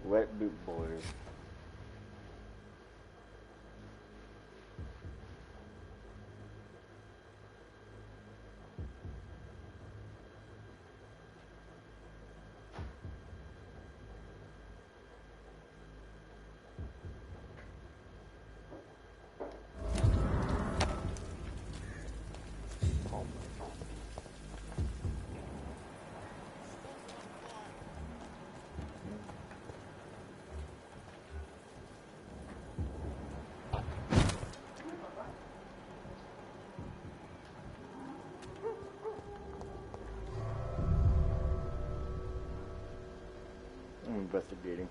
Wet boot boys. I'm investigating.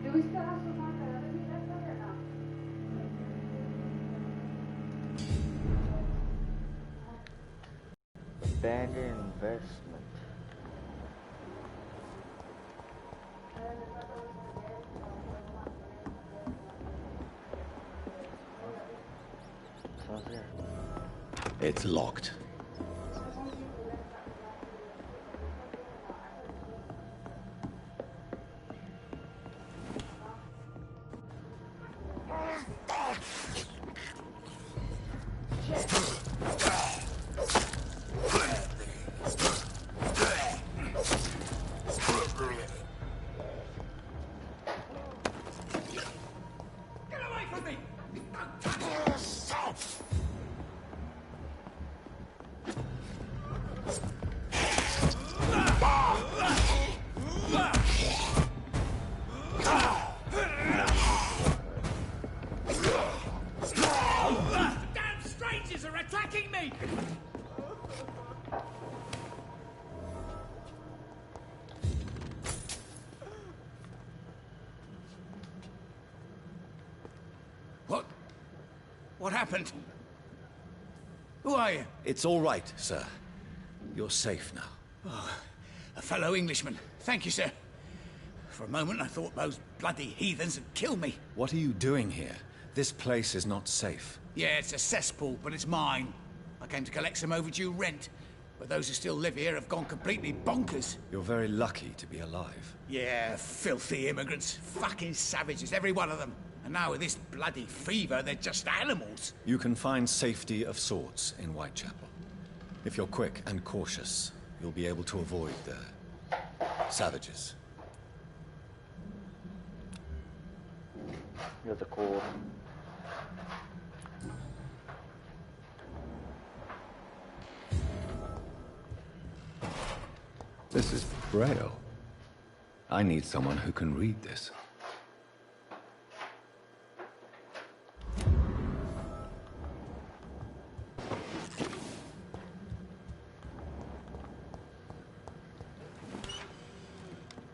Do we still have some more other meat left or not? Abandoned investment. Sounds there. It's locked. What happened? Who are you? It's all right, sir. You're safe now. Oh, a fellow Englishman. Thank you, sir. For a moment, I thought those bloody heathens had killed me. What are you doing here? This place is not safe. Yeah, it's a cesspool, but it's mine. I came to collect some overdue rent, but those who still live here have gone completely bonkers. You're very lucky to be alive. Yeah, filthy immigrants. Fucking savages, every one of them. And now with this bloody fever, they're just animals. You can find safety of sorts in Whitechapel. If you're quick and cautious, you'll be able to avoid the savages. You're the core. This is Braille. I need someone who can read this.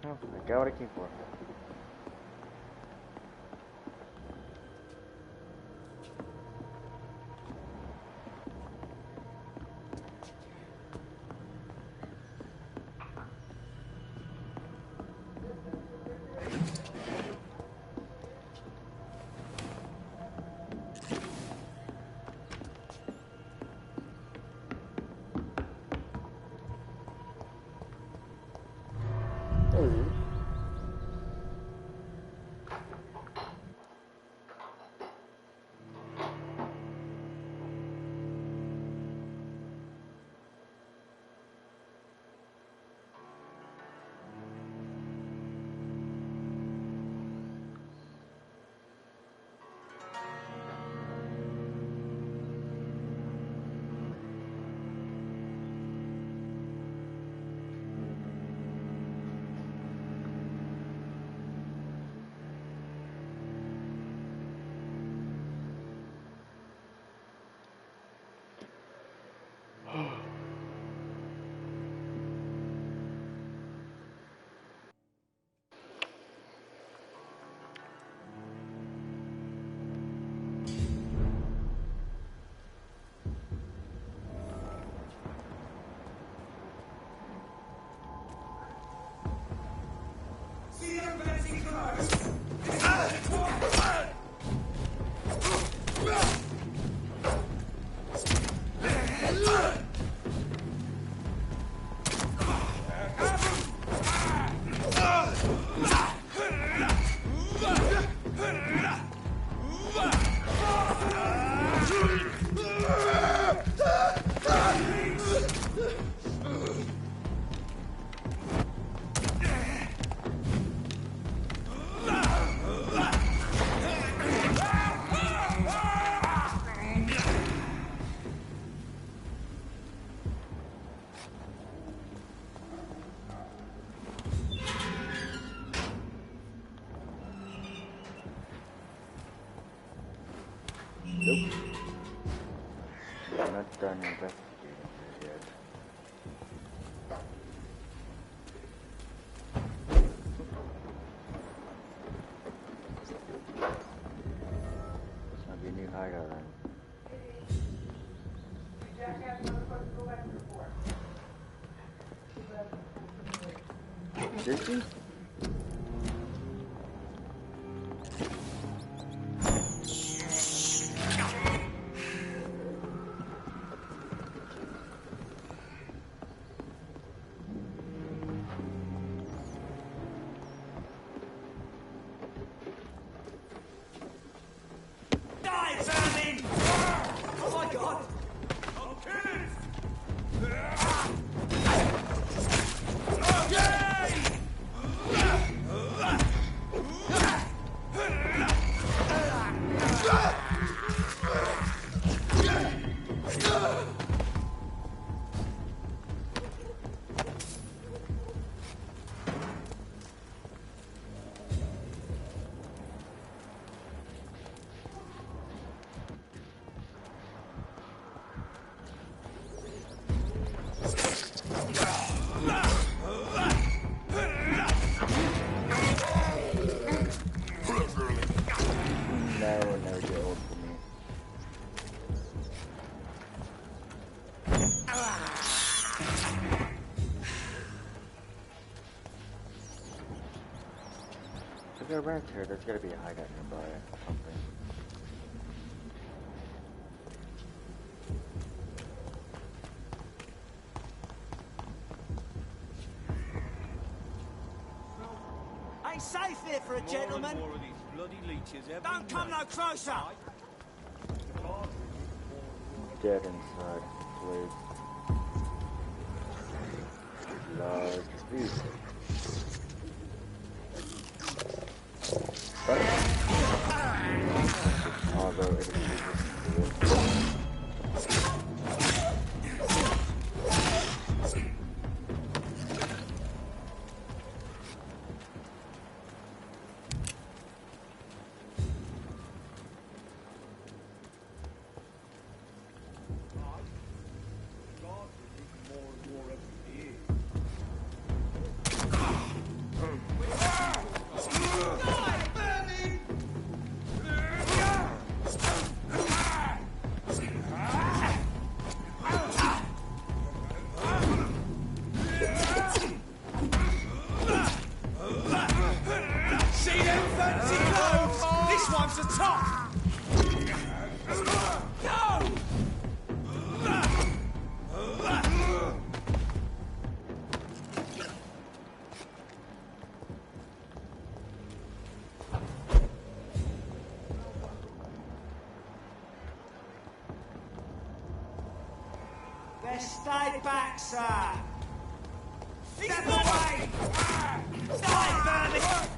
I got what I came for. Nope. I'm not done investigating this yet. This might be a new hideout then. Jackass motherfucker, go back and report. Did she? If I ran here, there's gotta be a hideout nearby or something. Ain't safe here for a gentleman. Don't come no closer. Dead inside, please. Large beast. Although it is resistant to it. Stay back, sir. Step away. Die, vermin.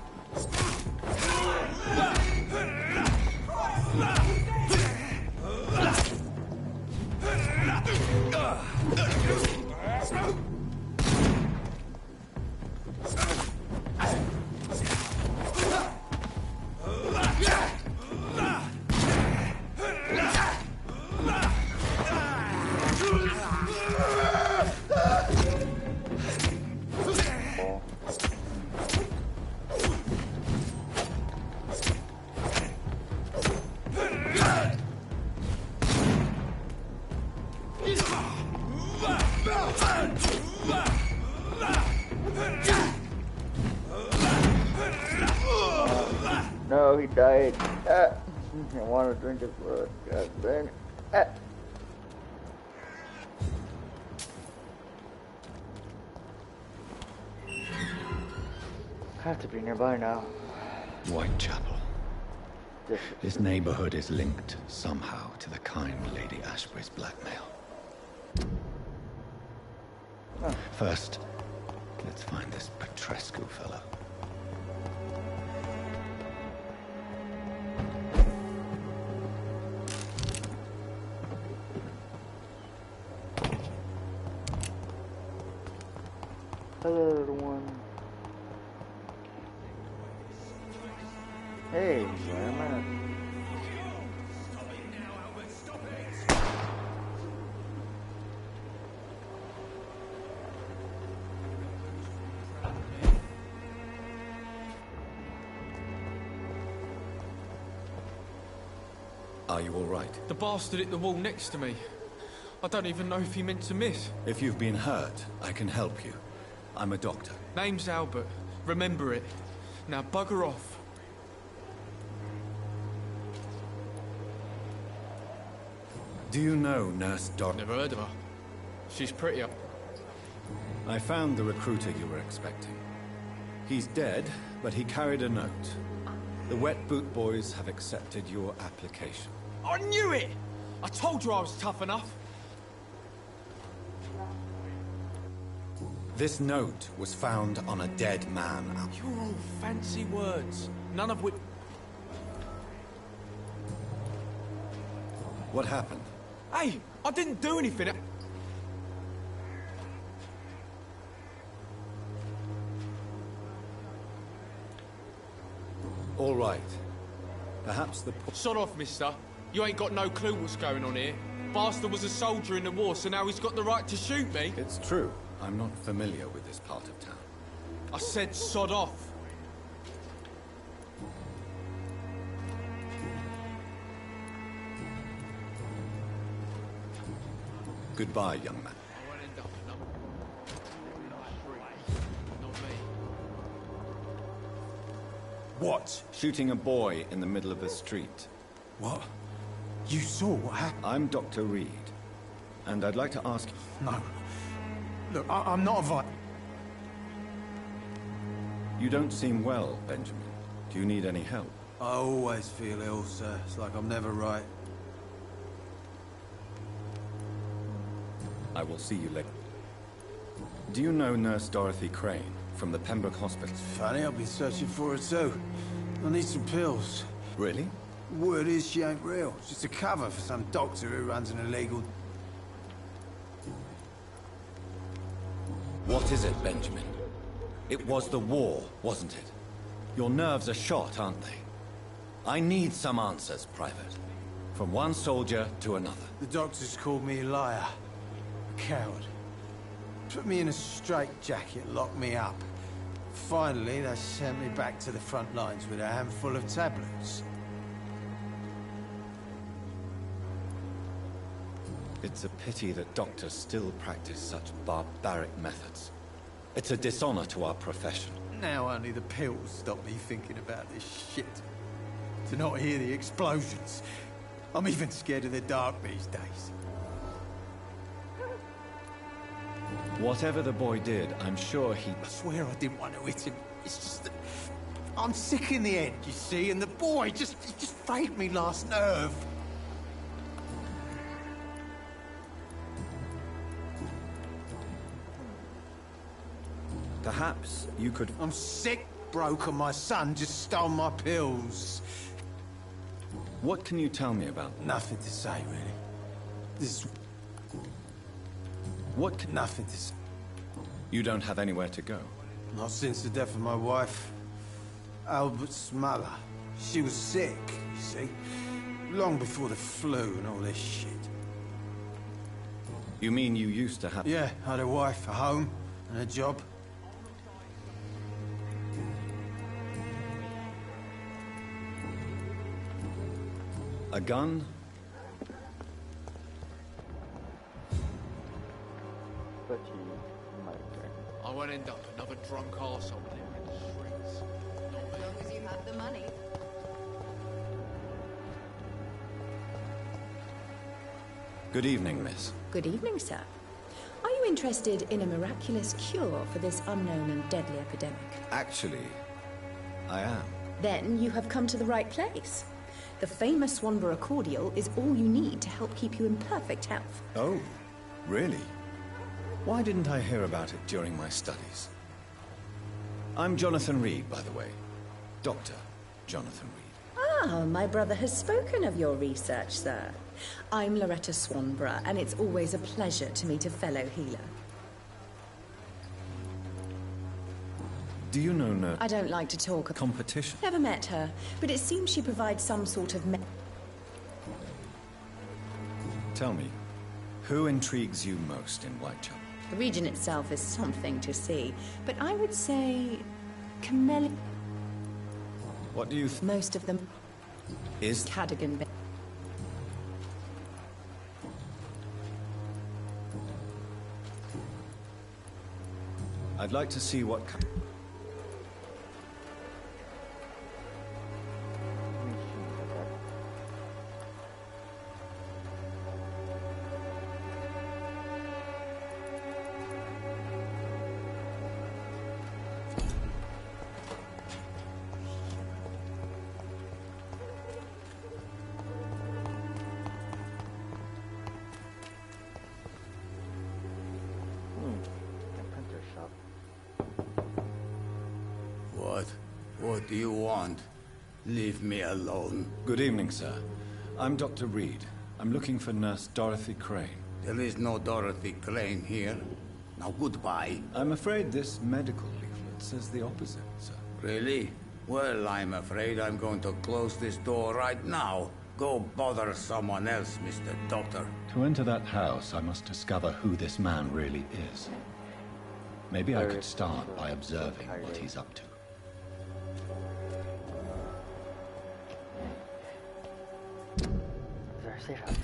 no, he died. I want to drink his blood. God dang it. Have to be nearby now. Whitechapel. This neighborhood is linked somehow to the kind Lady Ashbury's blackmail. First, let's find this Petrescu fellow. Hello, little one. Hey, where am I? Are you all right? The bastard hit the wall next to me. I don't even know if he meant to miss. If you've been hurt, I can help you. I'm a doctor. Name's Albert. Remember it. Now bugger off. Do you know Nurse Dor... Never heard of her. She's pretty up. I found the recruiter you were expecting. He's dead, but he carried a note. The Wet Boot Boys have accepted your application. I knew it! I told you I was tough enough. This note was found on a dead man. You're all fancy words. None of which... What happened? Hey, I didn't do anything. All right. Perhaps the... Sod off, mister. You ain't got no clue what's going on here. Bastard was a soldier in the war, so now he's got the right to shoot me. It's true. I'm not familiar with this part of town. I said sod off. Goodbye, young man. I won't end up in Not me. What? Shooting a boy in the middle of the street. What? You saw what happened? I'm Dr. Reed, and I'd like to ask... No. Look, I'm not a You don't seem well, Benjamin. Do you need any help? I always feel ill, sir. It's like I'm never right. I will see you later. Do you know Nurse Dorothy Crane from the Pembroke Hospital? Funny, I've been searching for her too. I need some pills. Really? Word is she ain't real. It's just a cover for some doctor who runs an illegal... What is it, Benjamin? It was the war, wasn't it? Your nerves are shot, aren't they? I need some answers, Private. From one soldier to another. The doctors called me a liar. A coward. Put me in a straitjacket, locked me up. Finally, they sent me back to the front lines with a handful of tablets. It's a pity that doctors still practice such barbaric methods. It's a dishonor to our profession. Now only the pills stop me thinking about this shit. To not hear the explosions. I'm even scared of the dark these days. Whatever the boy did, I'm sure he... I swear I didn't want to hit him. It's just that I'm sick in the head, you see, and the boy just frayed me last nerve. Perhaps you could... I'm sick, broken. My son just stole my pills. What can you tell me about... Nothing to say, really. This... What can... Nothing to say. You don't have anywhere to go? Not since the death of my wife, Albert's mother. She was sick, you see. Long before the flu and all this shit. You mean you used to have... Yeah, I had a wife, a home, and a job. A gun? But you might drink. I won't end up another drunk arsehole living in the streets. Not me. As long as you have the money. Good evening, miss. Good evening, sir. Are you interested in a miraculous cure for this unknown and deadly epidemic? Actually, I am. Then you have come to the right place. The famous Swanborough cordial is all you need to help keep you in perfect health. Oh, really? Why didn't I hear about it during my studies? I'm Jonathan Reed, by the way. Dr. Jonathan Reed. Ah, my brother has spoken of your research, sir. I'm Loretta Swanborough, and it's always a pleasure to meet a fellow healer. Do you know Nurse? I don't like to talk. Competition? Never met her, but it seems she provides some sort of Tell me, who intrigues you most in Whitechapel? The region itself is something to see, but I would say Camellia. What do you think? Most of them Is Cadogan Bay. I'd like to see what... What do you want? Leave me alone. Good evening, sir. I'm Dr. Reed. I'm looking for Nurse Dorothy Crane. There is no Dorothy Crane here. Now goodbye. I'm afraid this medical leaflet says the opposite, sir. Really? Well, I'm afraid I'm going to close this door right now. Go bother someone else, Mr. Doctor. To enter that house, I must discover who this man really is. Maybe I could start by observing what he's up to. Is there a safe house?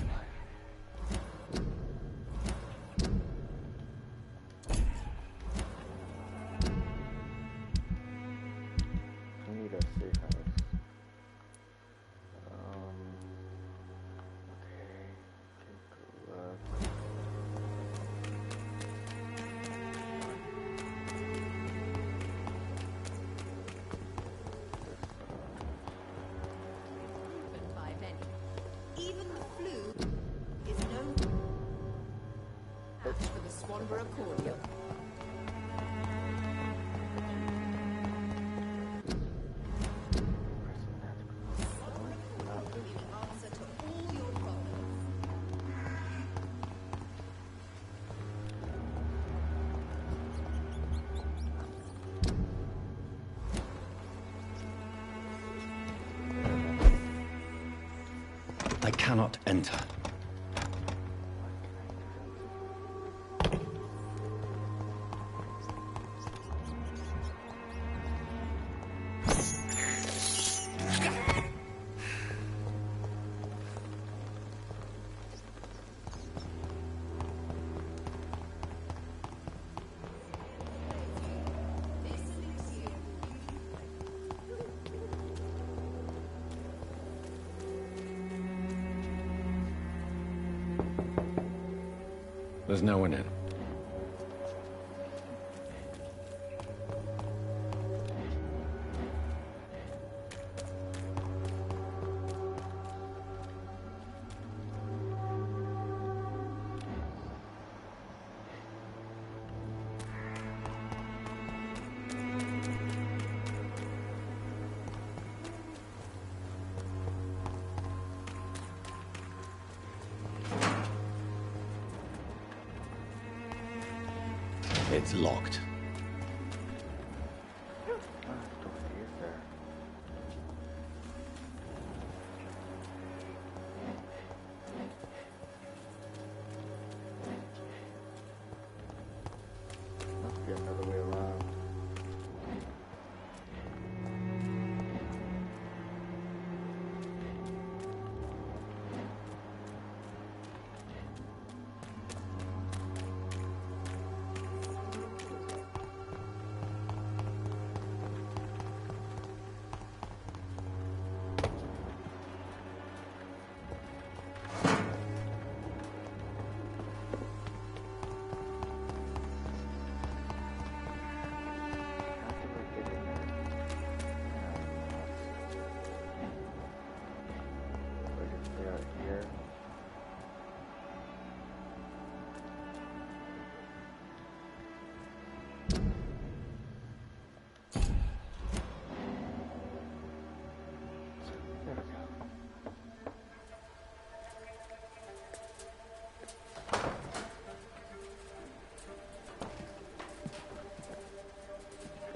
We need a safe house. Okay, take a look. By many. Even the flu is no match for the Swanborough cordial. Swanborough cordial will give you the answer to all your problems. I cannot enter. There's no one in. It's locked. Dorothy is there. Must be another way around.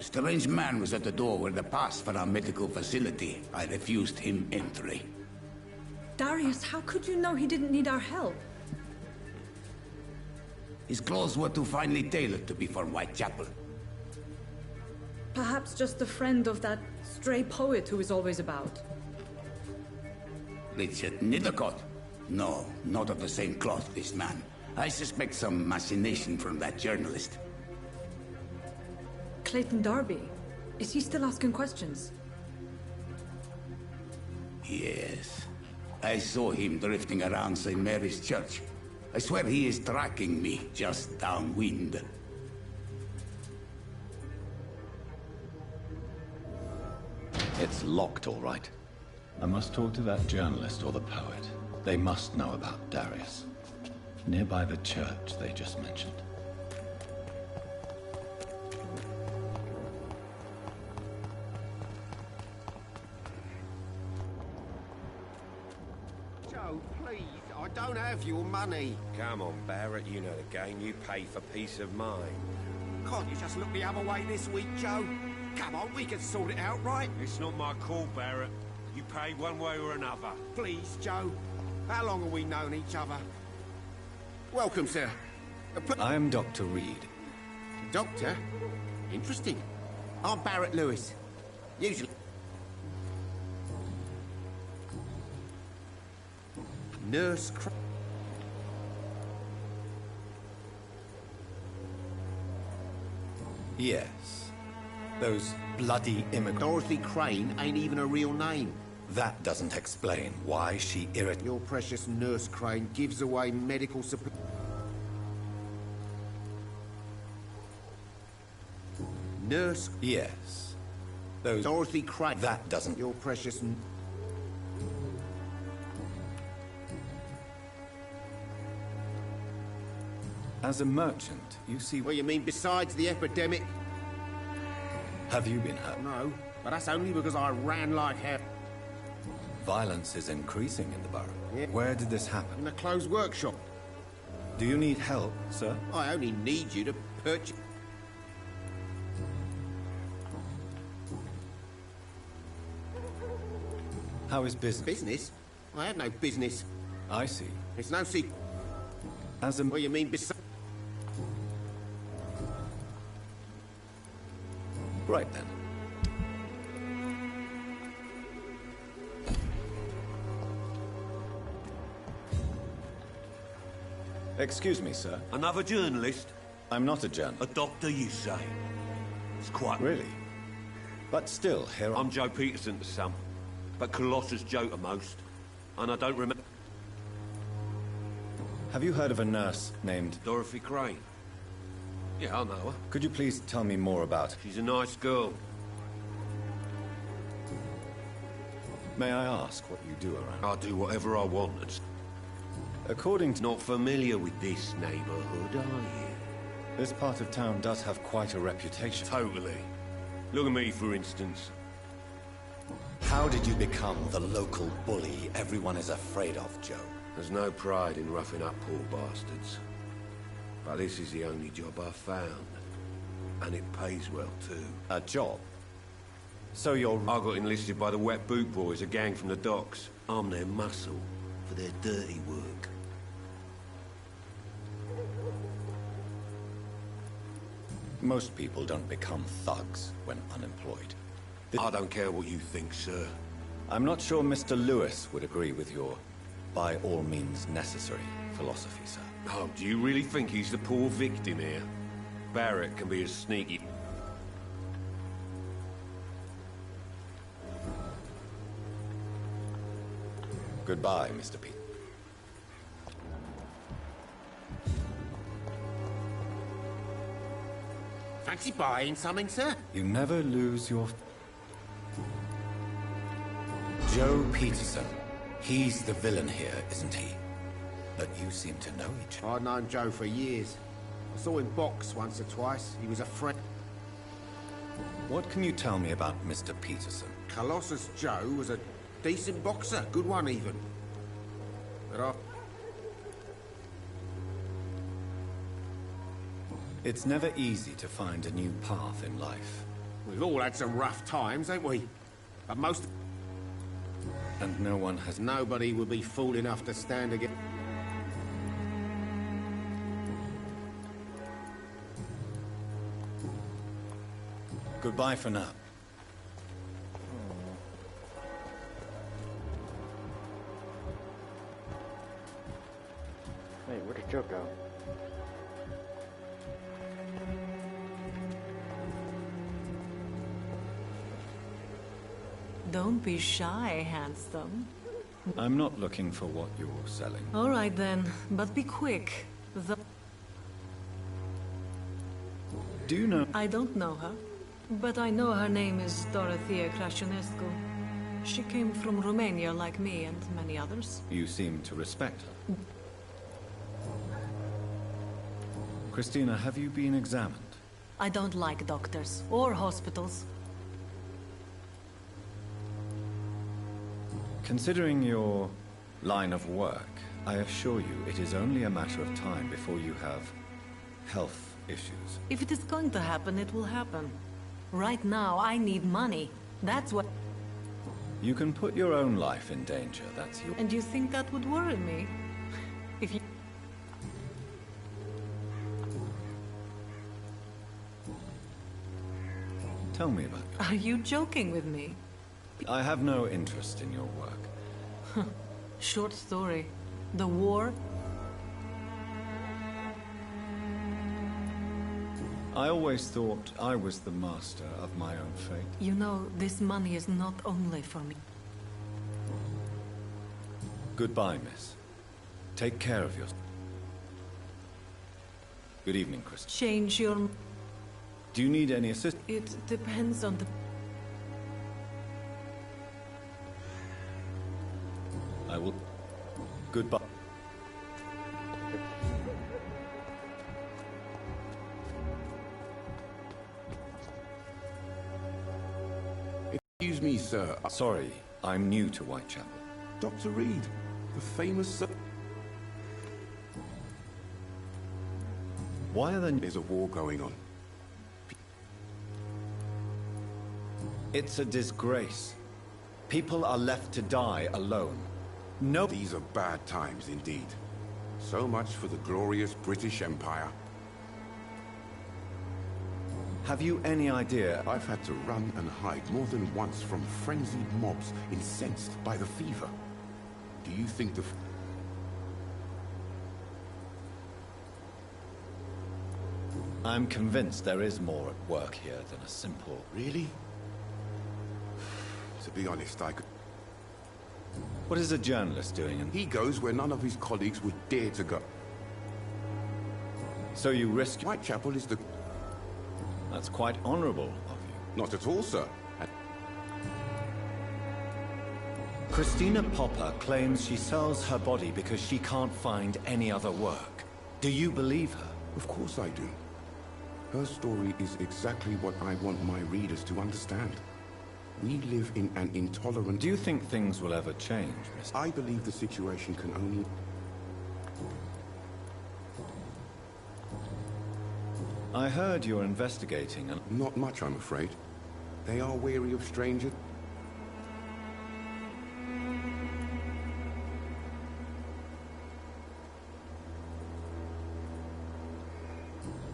A strange man was at the door with a pass for our medical facility. I refused him entry. Darius, how could you know he didn't need our help? His clothes were too finely tailored to be for Whitechapel. Perhaps just a friend of that stray poet who is always about. Richard Nithercott? No, not of the same cloth, this man. I suspect some machination from that journalist. Clayton Darby. Is he still asking questions? Yes. I saw him drifting around St. Mary's Church. I swear he is tracking me just downwind. It's locked, all right. I must talk to that journalist or the poet. They must know about Darius. Nearby the church they just mentioned. Joe, please, I don't have your money. Come on, Barrett, you know the game. You pay for peace of mind. Can't you just look the other way this week, Joe? Come on, we can sort it out, right? It's not my call, Barrett. You pay one way or another. Please, Joe. How long have we known each other? Welcome, sir. I am Dr. Reed. Doctor? Interesting. I'm Barrett Lewis. Usually... Nurse Yes. Those bloody immigrants. Dorothy Crane ain't even a real name. That doesn't explain why she irritated. Your precious Nurse Crane gives away medical support. Nurse... Yes. Those... Dorothy Crane... That doesn't... Your precious... As a merchant, you see... Well, you mean besides the epidemic? Have you been hurt? No, but that's only because I ran like hell. Violence is increasing in the borough. Yeah. Where did this happen? In a closed workshop. Do you need help, sir? I only need you to purchase... How is business? Business? I have no business. I see. It's no secret. As a... Well, you mean besides... Right then. Excuse me, sir. Another journalist? I'm not a journalist. A doctor, you say? It's quite... Really? But still, here I'm Joe Peterson to some, but Colossus Joe to most. And I don't remember... Have you heard of a nurse named... Dorothy Crane? Yeah, I know her. Could you please tell me more about her? She's a nice girl. May I ask what you do around? I do whatever I want. According to... Not familiar with this neighborhood, are you? This part of town does have quite a reputation. Totally. Look at me, for instance. How did you become the local bully everyone is afraid of, Joe? There's no pride in roughing up poor bastards. But this is the only job I've found. And it pays well, too. A job? So you're... I got enlisted by the Wet Boot Boys, a gang from the docks. I'm their muscle for their dirty work. Most people don't become thugs when unemployed. I don't care what you think, sir. I'm not sure Mr. Lewis would agree with your by all means necessary philosophy, sir. Oh, do you really think he's the poor victim here? Barrett can be as sneaky... Goodbye, Mr. Pete. Fancy buying something, sir? You never lose your... Joe Peterson. He's the villain here, isn't he? But you seem to know each other. I've known Joe for years. I saw him box once or twice. He was a friend. What can you tell me about Mr. Peterson? Colossus Joe was a decent boxer. Good one, even. But It's never easy to find a new path in life. We've all had some rough times, ain't we? But most... And no one has... Nobody would be fool enough to stand against... Goodbye for now. Wait, where did Joe go? Don't be shy, handsome. I'm not looking for what you're selling. All right then, but be quick. Do you know... I don't know her, but I know her name is Dorothea Crasionescu. She came from Romania like me and many others. You seem to respect her. Christina, have you been examined? I don't like doctors or hospitals. Considering your line of work, I assure you it is only a matter of time before you have health issues. If it is going to happen, it will happen. Right now, I need money. That's what... You can put your own life in danger, that's your... And you think that would worry me? If you... Tell me about it. Are you joking with me? I have no interest in your work. Short story. The war... I always thought I was the master of my own fate. You know, this money is not only for me. Goodbye, miss. Take care of yourself. Good evening, Christina. Change your... Do you need any assistance? It depends on the... I will... Goodbye. Excuse me, sir. Sorry, I'm new to Whitechapel. Dr. Reed, the famous... Why are there... There's a war going on. It's a disgrace. People are left to die alone. No... These are bad times indeed. So much for the glorious British Empire. Have you any idea? I've had to run and hide more than once from frenzied mobs incensed by the fever. Do you think the... I'm convinced there is more at work here than a simple... Really? To be honest, I could... What is a journalist doing in... He goes where none of his colleagues would dare to go. So you risk... Whitechapel is the... That's quite honorable of you. Not at all, sir. Christina Popper claims she sells her body because she can't find any other work. Do you believe her? Of course I do. Her story is exactly what I want my readers to understand. We live in an intolerant... Do you think things will ever change, Mr. I believe the situation can only... I heard you're investigating and... Not much, I'm afraid. They are wary of strangers.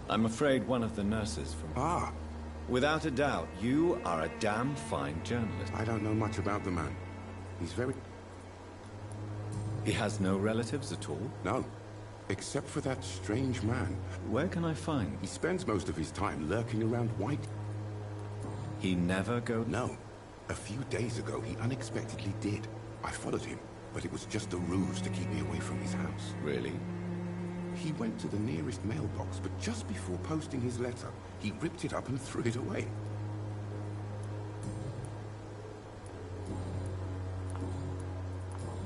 I'm afraid one of the nurses from... Ah! Without a doubt, you are a damn fine journalist. I don't know much about the man. He's very... He has no relatives at all? No. Except for that strange man. Where can I find? He spends most of his time lurking around White. He never goes... No. A few days ago, he unexpectedly did. I followed him, but it was just a ruse to keep me away from his house. Really? He went to the nearest mailbox, but just before posting his letter, he ripped it up and threw it away.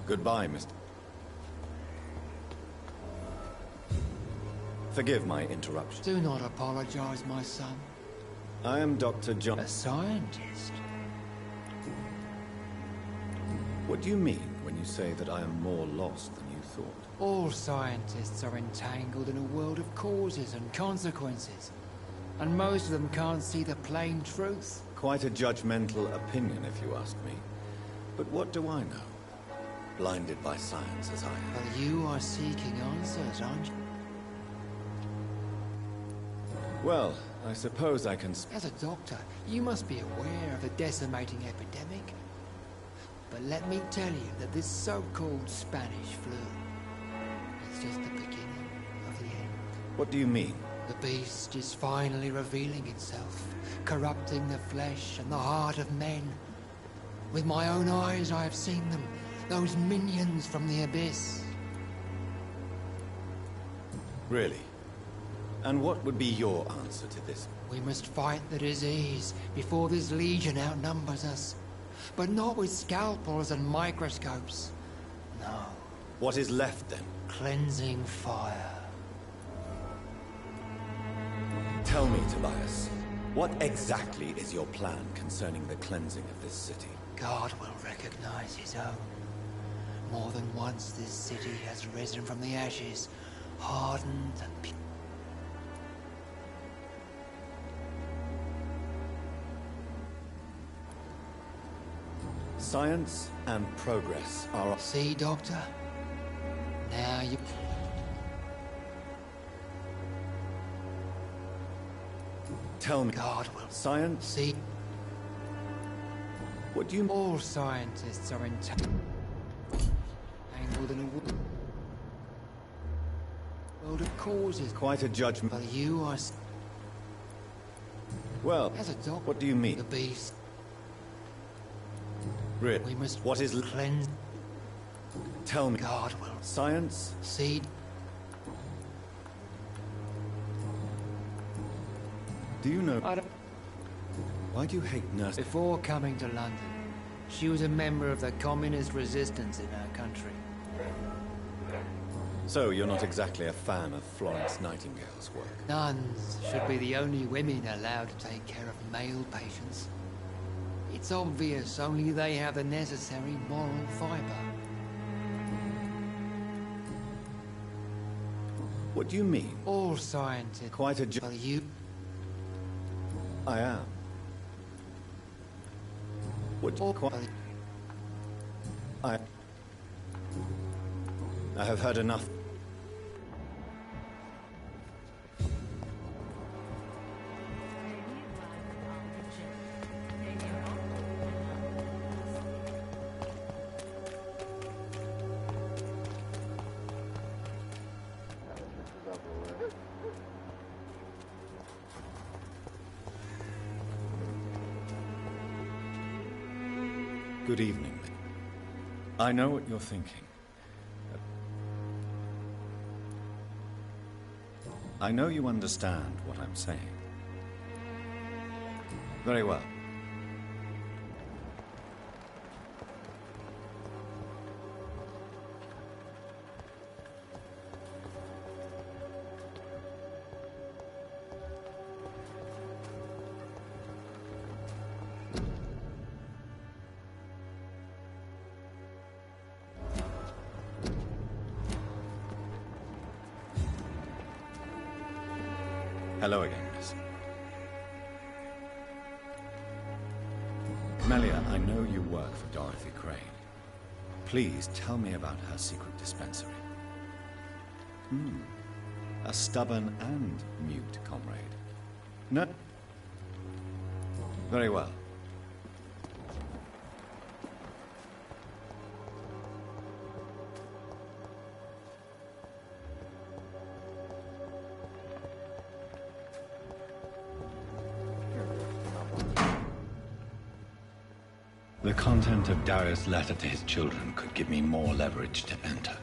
Goodbye, Mr. Forgive my interruption. Do not apologize, my son. I am Dr. John... A scientist. What do you mean when you say that I am more lost than you thought? All scientists are entangled in a world of causes and consequences. And most of them can't see the plain truth. Quite a judgmental opinion, if you ask me. But what do I know? Blinded by science as I am. But you are seeking answers, aren't you? Well, I suppose I can... As a doctor, you must be aware of the decimating epidemic. But let me tell you that this so-called Spanish flu is just the beginning of the end. What do you mean? The beast is finally revealing itself, corrupting the flesh and the heart of men. With my own eyes I have seen them, those minions from the abyss. Really? And what would be your answer to this? We must fight the disease before this legion outnumbers us. But not with scalpels and microscopes. No. What is left then? Cleansing fire. Tell me, Tobias, what exactly is your plan concerning the cleansing of this city? God will recognize his own. More than once this city has risen from the ashes, hardened and pure. Science and progress are... See, Doctor? Now you... Tell me... God will... Science? See? What do you... All scientists are entangled in a world of causes. Quite a judgment. But you are... Well, as a doctor, what do you mean? The beast. Really? We must... What is... cleanse... Tell me. God will... Science? See? Do you know... Why do you hate nurses? Before coming to London, she was a member of the communist resistance in our country. So, you're not exactly a fan of Florence Nightingale's work? Nuns should be the only women allowed to take care of male patients. It's obvious only they have the necessary moral fiber. What do you mean? All scientists... Quite a Well, you... I am. What do you... I have heard enough. Good evening. I know what you're thinking. I know you understand what I'm saying. Very well. Hello again, miss. Melia, I know you work for Dorothy Crane. Please tell me about her secret dispensary. A stubborn and mute comrade. No? Very well. The content of Darius' letter to his children could give me more leverage to enter.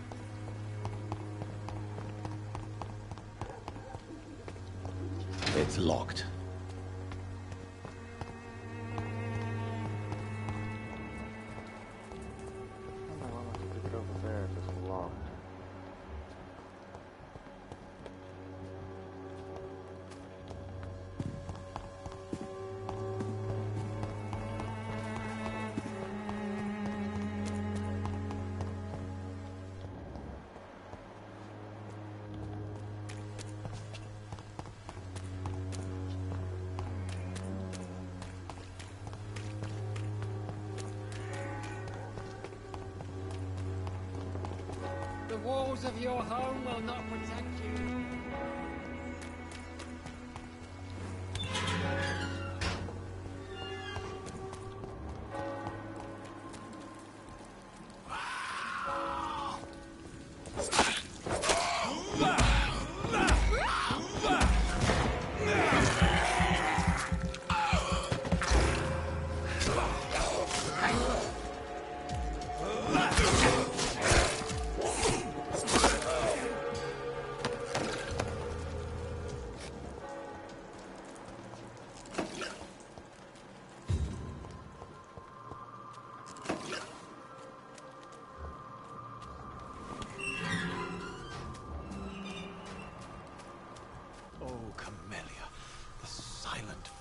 It's locked. The walls of your home will not protect you.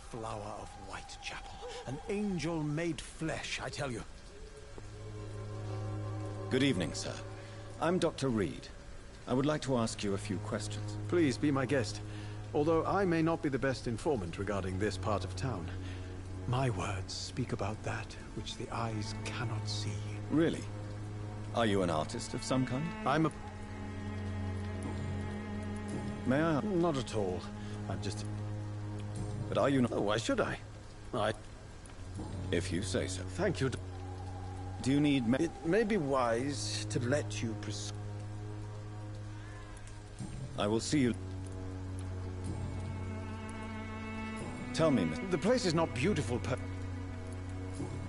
Flower of Whitechapel. An angel made flesh, I tell you. Good evening, sir. I'm Dr. Reed. I would like to ask you a few questions. Please be my guest. Although I may not be the best informant regarding this part of town, my words speak about that which the eyes cannot see. Really? Are you an artist of some kind? I'm a... May I? Not at all. I'm just... But are you not? Oh, why should I? If you say so. Thank you. Do you need It may be wise to let you I will see you. Tell me, Mr. The place is not beautiful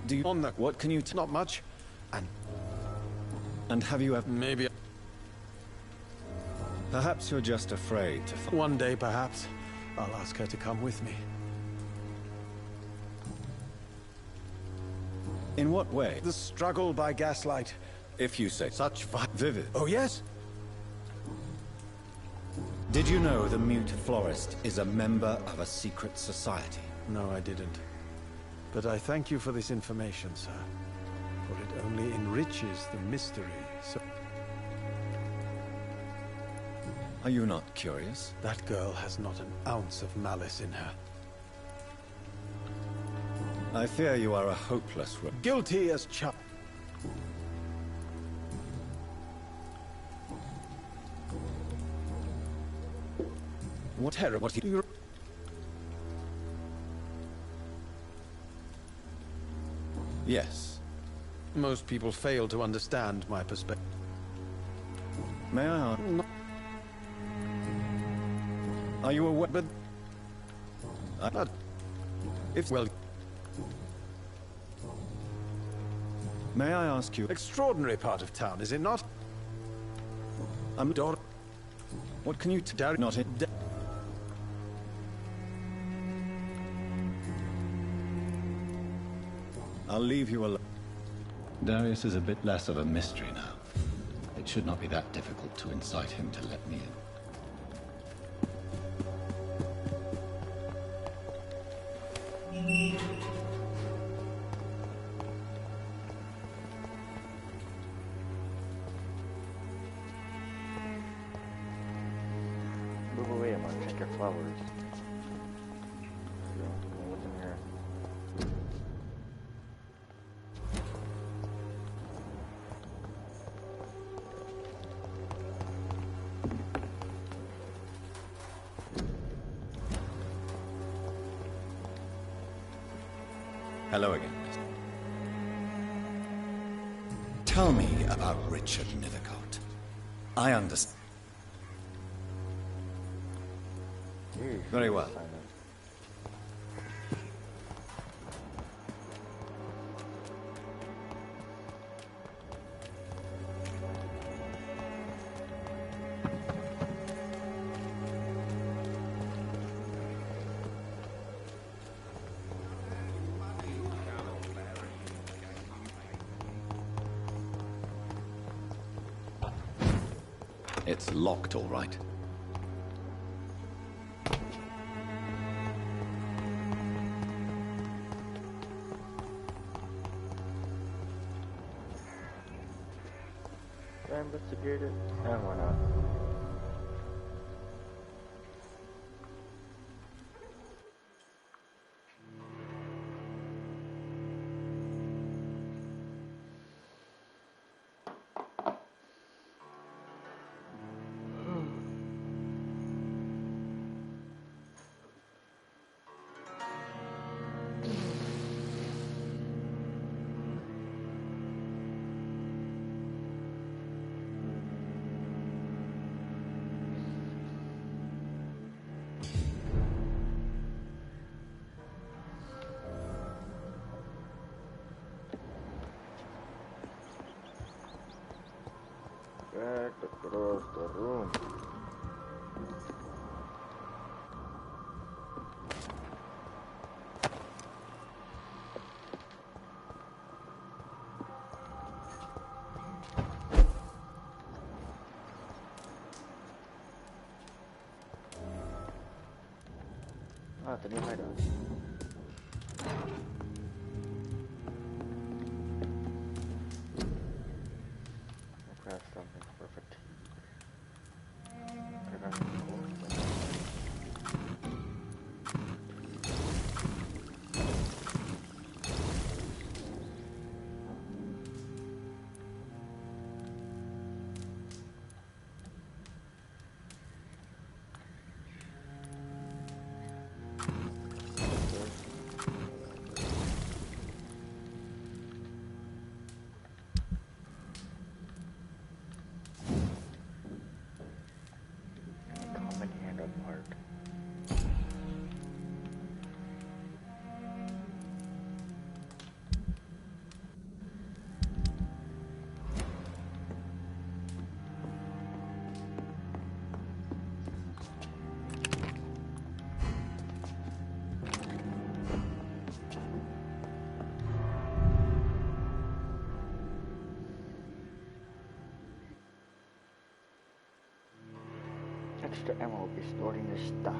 Do you... On the... What can you... Not much. And have you ever... Maybe... Perhaps you're just afraid to... One day, perhaps, I'll ask her to come with me. In what way? The struggle by gaslight. If you say such vivid. Oh, yes? Did you know the mute florist is a member of a secret society? No, I didn't. But I thank you for this information, sir. For it only enriches the mystery. So are you not curious? that girl has not an ounce of malice in her. I fear you are a hopeless... Guilty as What terror? What you... Yes. Most people fail to understand my perspective. May I ask? Are you aware? But... if... Well... May I ask you... Extraordinary part of town, is it not? I'm... What can you... Not in... I'll leave you alone. Darius is a bit less of a mystery now. It should not be that difficult to incite him to let me in. Move away, I'm gonna check your flowers. What's in here? Hello again. Tell me about Richard Nethercott. I understand. Very well. It's locked, all right. Should I investigate it? And why not? Drag across the room. Ah, tenía aire. Craft something perfect. Common hand apart. Extra ammo will be stored in your stash.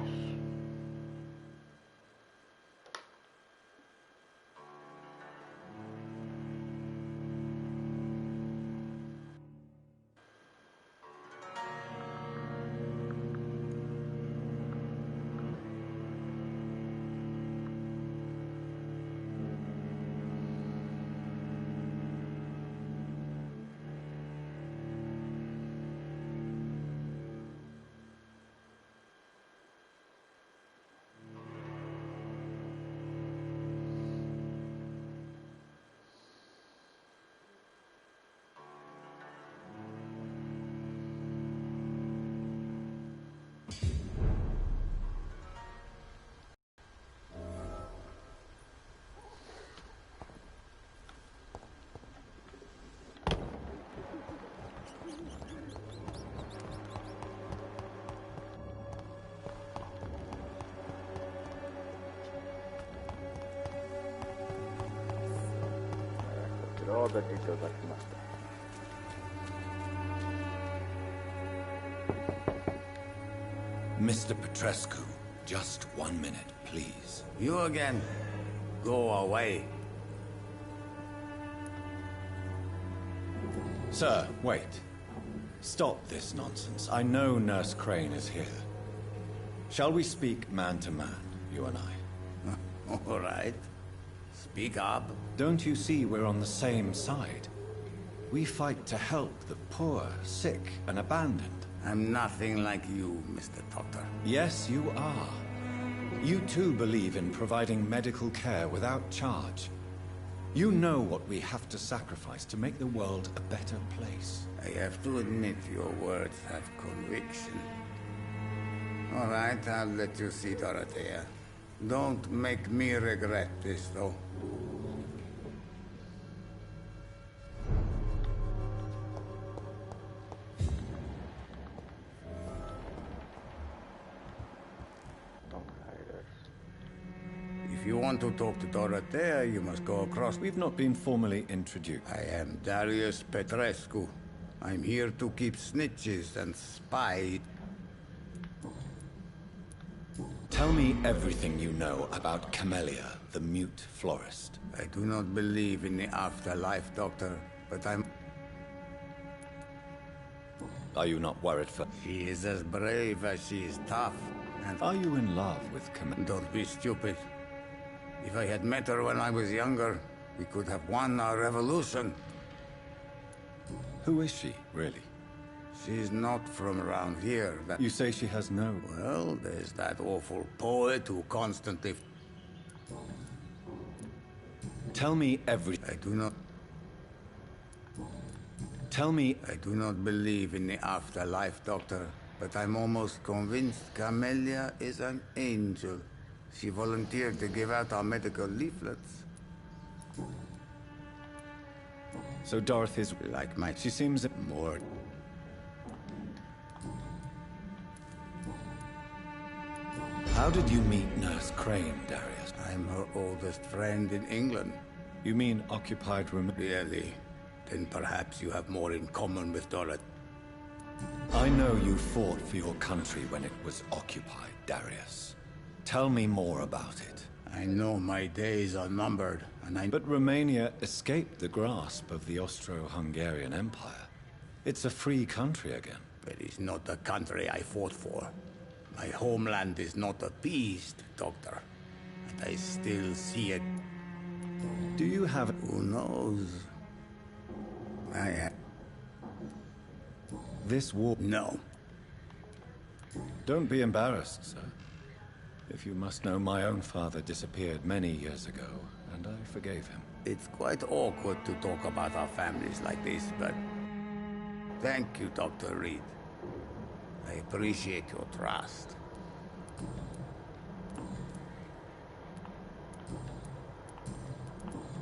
All the details that you must have. Mr. Petrescu, just 1 minute, please. You again? Go away. Sir, wait. Stop this nonsense. I know Nurse Crane is here. Shall we speak man to man, you and I? All right. Speak up. Don't you see we're on the same side? We fight to help the poor, sick, and abandoned. I'm nothing like you, Mr. Doctor. Yes, you are. You too believe in providing medical care without charge. You know what we have to sacrifice to make the world a better place. I have to admit your words have conviction. All right, I'll let you see Dorothea. Don't make me regret this, though. If you want to talk to Dorothea, you must go across. We've not been formally introduced. I am Darius Petrescu. I'm here to keep snitches and spies. Tell me everything you know about Camellia, the mute florist. I do not believe in the afterlife, Doctor, but I'm... Are you not worried for... She is as brave as she is tough, and... Are you in love with Camellia? Don't be stupid. If I had met her when I was younger, we could have won our revolution. Who is she, really? She's not from around here. You say she has no... Well, there's that awful poet who constantly... Tell me everything. I do not... Tell me... I do not believe in the afterlife, Doctor, but I'm almost convinced Camellia is an angel. She volunteered to give out our medical leaflets. So Dorothy's... Like my... She seems... More... How did you meet Nurse Crane, Darius? I'm her oldest friend in England. You mean occupied Romania? Really? Then perhaps you have more in common with Dorothy. I know you fought for your country when it was occupied, Darius. Tell me more about it. I know my days are numbered, and But Romania escaped the grasp of the Austro-Hungarian Empire. It's a free country again. But it's not the country I fought for. My homeland is not appeased, Doctor. And I still see it. Do you have... Who knows? This war... No. Don't be embarrassed, sir. If you must know, my own father disappeared many years ago, and I forgave him. It's quite awkward to talk about our families like this, but... Thank you, Dr. Reed. I appreciate your trust.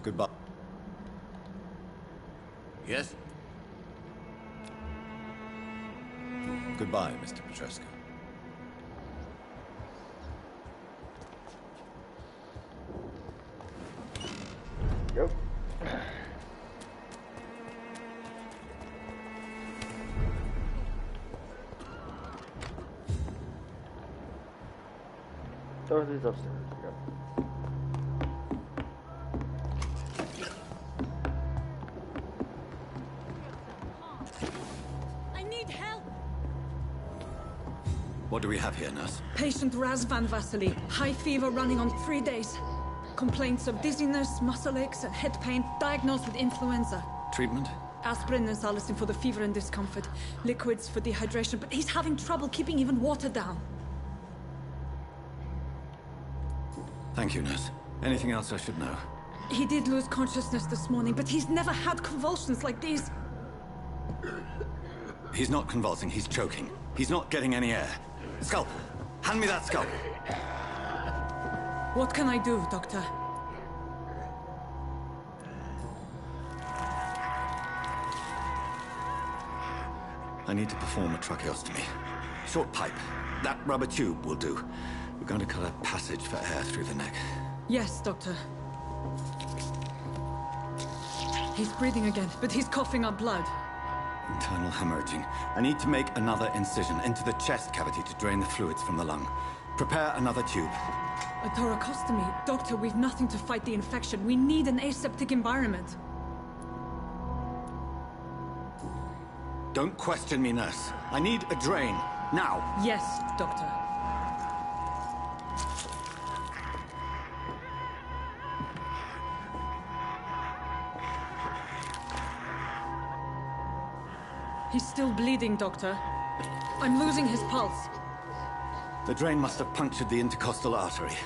Goodbye. Yes? Goodbye, Mr. Petrescu. Yep. Dorothy's upstairs. Yep. I need help! What do we have here, nurse? Patient Razvan Vasily. High fever running on 3 days. Complaints of dizziness, muscle aches, and head pain. Diagnosed with influenza. Treatment? Aspirin and salicin for the fever and discomfort. Liquids for dehydration, but he's having trouble keeping even water down. Thank you, nurse. Anything else I should know? He did lose consciousness this morning, but he's never had convulsions like these. He's not convulsing, he's choking. He's not getting any air. Scalpel! Hand me that scalpel! What can I do, Doctor? I need to perform a tracheostomy. Short pipe. That rubber tube will do. We're going to cut a passage for air through the neck. Yes, Doctor. He's breathing again, but he's coughing up blood. Internal hemorrhaging. I need to make another incision into the chest cavity to drain the fluids from the lung. Prepare another tube. A thoracostomy? Doctor, we've nothing to fight the infection. We need an aseptic environment. Don't question me, nurse. I need a drain. Now. Yes, Doctor. He's still bleeding, Doctor. I'm losing his pulse. The drain must have punctured the intercostal artery.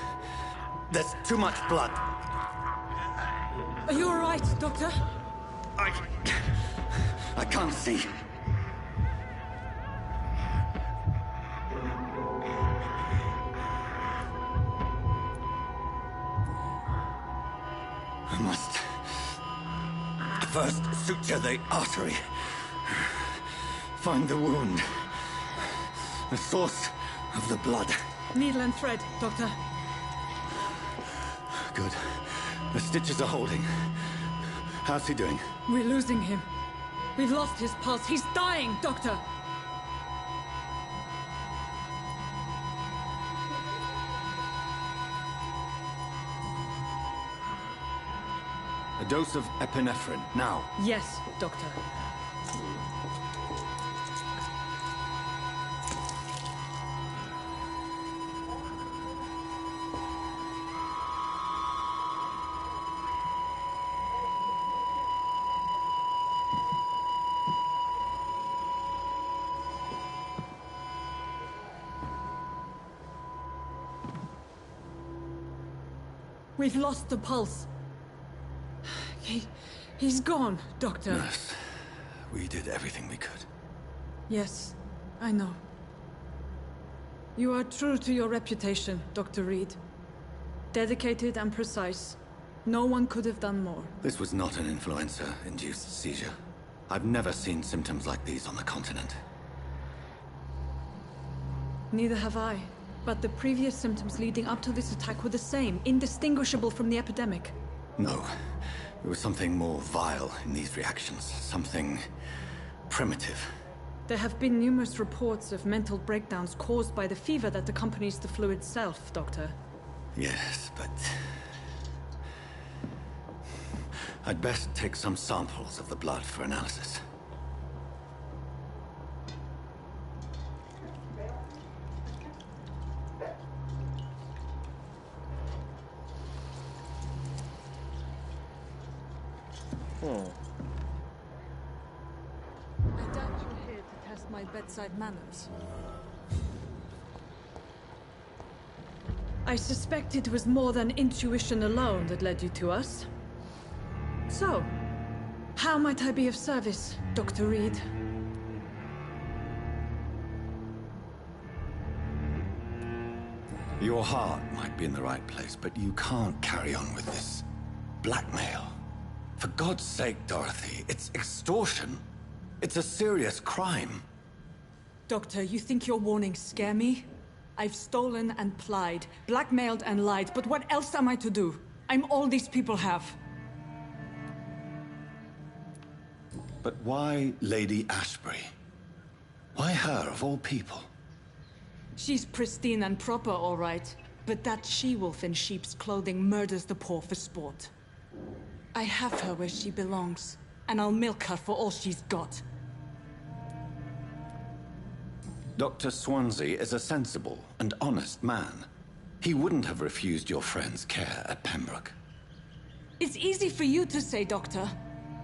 There's too much blood. Are you all right, Doctor? I can't see. I must first suture the artery. Find the wound. The source of the blood. Needle and thread, Doctor. Good. The stitches are holding. How's he doing? We're losing him. We've lost his pulse. He's dying, Doctor! A dose of epinephrine, now. Yes, Doctor. We've lost the pulse. He's gone, Doctor. Nurse, we did everything we could. Yes, I know. You are true to your reputation, Dr. Reed. Dedicated and precise. No one could have done more. This was not an influenza-induced seizure. I've never seen symptoms like these on the continent. Neither have I. But the previous symptoms leading up to this attack were the same, indistinguishable from the epidemic. No. There was something more vile in these reactions. Something primitive. There have been numerous reports of mental breakdowns caused by the fever that accompanies the flu itself, Doctor. Yes, but... I'd best take some samples of the blood for analysis. I doubt you're here to test my bedside manners. I suspect it was more than intuition alone that led you to us. So, how might I be of service, Dr. Reed? Your heart might be in the right place, but you can't carry on with this. Blackmail. For God's sake, Dorothy, it's extortion. It's a serious crime. Doctor, you think your warnings scare me? I've stolen and plied, blackmailed and lied, but what else am I to do? I'm all these people have. But why Lady Ashbury? Why her, of all people? She's pristine and proper, all right. But that she-wolf in sheep's clothing murders the poor for sport. I have her where she belongs, and I'll milk her for all she's got. Dr. Swansea is a sensible and honest man. He wouldn't have refused your friend's care at Pembroke. It's easy for you to say, Doctor.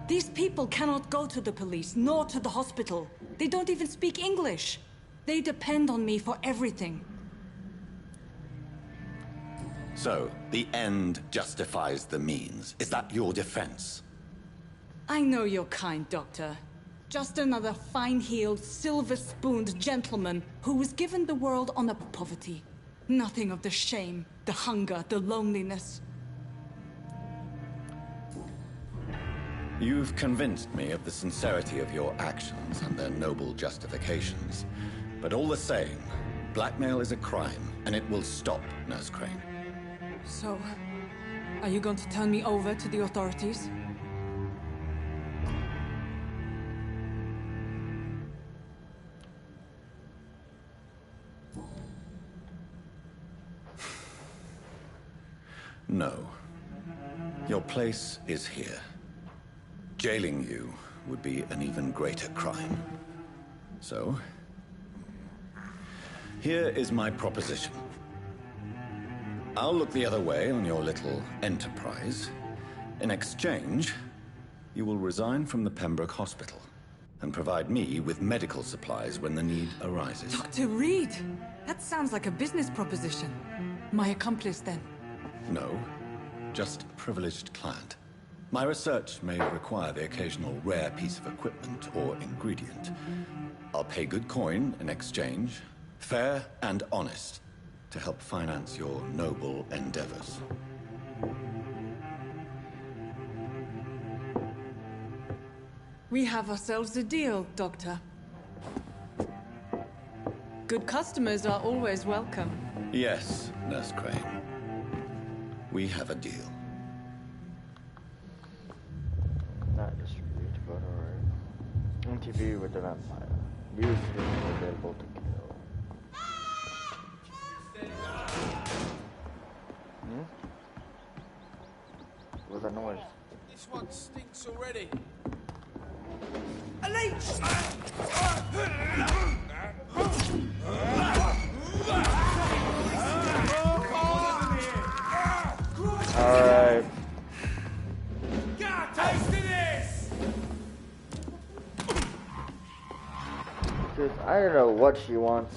These people cannot go to the police, nor to the hospital. They don't even speak English. They depend on me for everything. So, the end justifies the means. Is that your defense? I know you're kind, Doctor. Just another fine-heeled, silver-spooned gentleman who was given the world on a poverty. Nothing of the shame, the hunger, the loneliness. You've convinced me of the sincerity of your actions and their noble justifications. But all the same, blackmail is a crime, and it will stop, Nurse Crane. So, are you going to turn me over to the authorities? No. Your place is here. Jailing you would be an even greater crime. So, here is my proposition. I'll look the other way on your little enterprise. In exchange, you will resign from the Pembroke Hospital and provide me with medical supplies when the need arises. Dr. Reed! That sounds like a business proposition. My accomplice, then? No, just a privileged client. My research may require the occasional rare piece of equipment or ingredient. I'll pay good coin in exchange, fair and honest, to help finance your noble endeavors. We have ourselves a deal, Doctor. Good customers are always welcome. Yes, Nurse Crane. We have a deal. Not distributed, but alright. Interview with the vampire. Views available to kill. What's that noise? This one stinks already. Alright. Got a taste of this! Because I don't know what she wants.